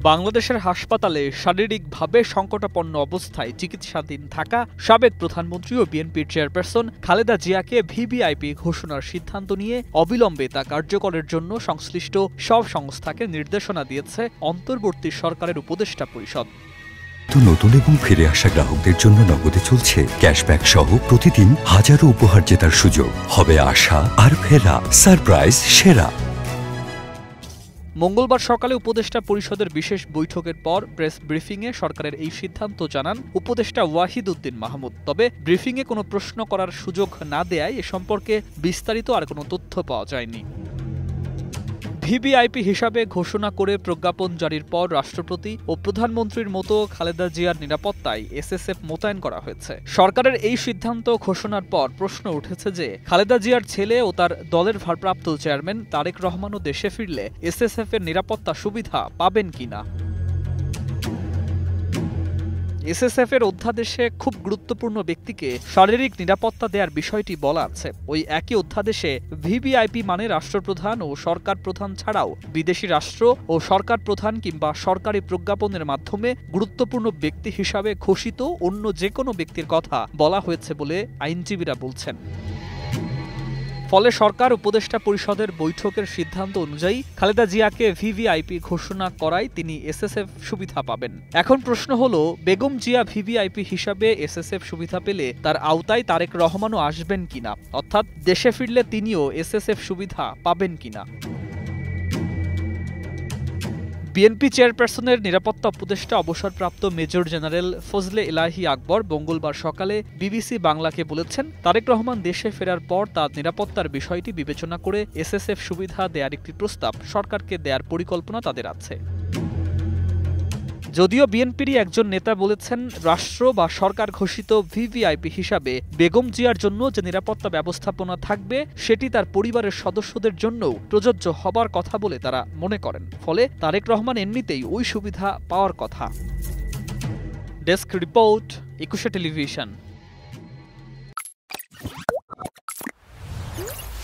বাংলাদেশের হাসপাতালে শারীরিকভাবে সংকটাপন্ন অবস্থায় চিকিৎসাধীন থাকা সাবেক প্রধানমন্ত্রী ও বিএনপির চেয়ারপারসন খালেদা জিয়াকে ভিভিআইপি ঘোষণার সিদ্ধান্ত নিয়ে অবিলম্বে তা কার্যকরের জন্য সংশ্লিষ্ট সব সংস্থাকে নির্দেশনা দিয়েছে অন্তর্বর্তী সরকারের উপদেষ্টা পরিষদ। নতুন এবং ফিরে আসা গ্রাহকদের জন্য নগদে চলছে ক্যাশব্যাক সহ প্রতিদিন হাজারো উপহার জেতার সুযোগ। হবে আশা আর ফেরা সারপ্রাইজ সেরা। মঙ্গলবার সকালে উপদেষ্টা পরিষদের বিশেষ বৈঠকের পর প্রেস ব্রিফিংয়ে সরকারের এই সিদ্ধান্ত জানান উপদেষ্টা ওয়াহিদ উদ্দিন মাহমুদ। তবে ব্রিফিংয়ে কোনো প্রশ্ন করার সুযোগ না দেয়ায় এ সম্পর্কে বিস্তারিত আর কোনো তথ্য পাওয়া যায়নি। ভিভিআইপি হিসাবে ঘোষণা করে প্রজ্ঞাপন জারির পর রাষ্ট্রপতি ও প্রধানমন্ত্রীর মতো খালেদা জিয়ার নিরাপত্তায় এসএসএফ মোতায়েন করা হয়েছে। সরকারের এই সিদ্ধান্ত ঘোষণার পর প্রশ্ন উঠেছে যে খালেদা জিয়ার ছেলে ও তার দলের ভারপ্রাপ্ত চেয়ারম্যান তারেক রহমানও দেশে ফিরলে এসএসএফ এর নিরাপত্তা সুবিধা পাবেন কিনা। এসএসএফ এর অধ্যাদেশে খুব গুরুত্বপূর্ণ ব্যক্তিকে শারীরিক নিরাপত্তা দেওয়ার বিষয়টি বলা আছে। ওই একই অধ্যাদেশে ভিভিআইপি মানে রাষ্ট্রপ্রধান ও সরকার প্রধান ছাড়াও বিদেশি রাষ্ট্র ও সরকার প্রধান কিংবা সরকারি প্রজ্ঞাপনের মাধ্যমে গুরুত্বপূর্ণ ব্যক্তি হিসাবে ঘোষিত অন্য যে কোনো ব্যক্তির কথা বলা হয়েছে বলে আইনজীবীরা বলছেন। ফলে সরকার উপদেষ্টা পরিষদের বৈঠকের সিদ্ধান্ত অনুযায়ী খালেদা জিয়াকে ভিভিআইপি ঘোষণা করায় তিনি এসএসএফ সুবিধা পাবেন। এখন প্রশ্ন হলো, বেগম জিয়া ভিভিআইপি হিসাবে এসএসএফ সুবিধা পেলে তার আওতায় তারেক রহমানও আসবেন কিনা, অর্থাৎ দেশে ফিরলে তিনিও এসএসএফ সুবিধা পাবেন কিনা। বিএনপি চেয়ারপারসনের নিরাপত্তা উপদেষ্টা অবসরপ্রাপ্ত মেজর জেনারেল ফজলে ইলাহি আকবর মঙ্গলবার সকালে বিবিসি বাংলাকে বলেছেন, তারেক রহমান দেশে ফেরার পর তার নিরাপত্তার বিষয়টি বিবেচনা করে এসএসএফ সুবিধা দেওয়ার একটি প্রস্তাব সরকারকে দেওয়ার পরিকল্পনা তাদের আছে। যদিও বিএনপিরই একজন নেতা বলেছেন, রাষ্ট্র বা সরকার ঘোষিত ভিভিআইপি হিসাবে বেগম জিয়ার জন্য যে নিরাপত্তা ব্যবস্থাপনা থাকবে সেটি তার পরিবারের সদস্যদের জন্যও প্রযোজ্য হবার কথা বলে তারা মনে করেন। ফলে তারেক রহমান এমনিতেই ওই সুবিধা পাওয়ার কথা। Desk report, 21 television.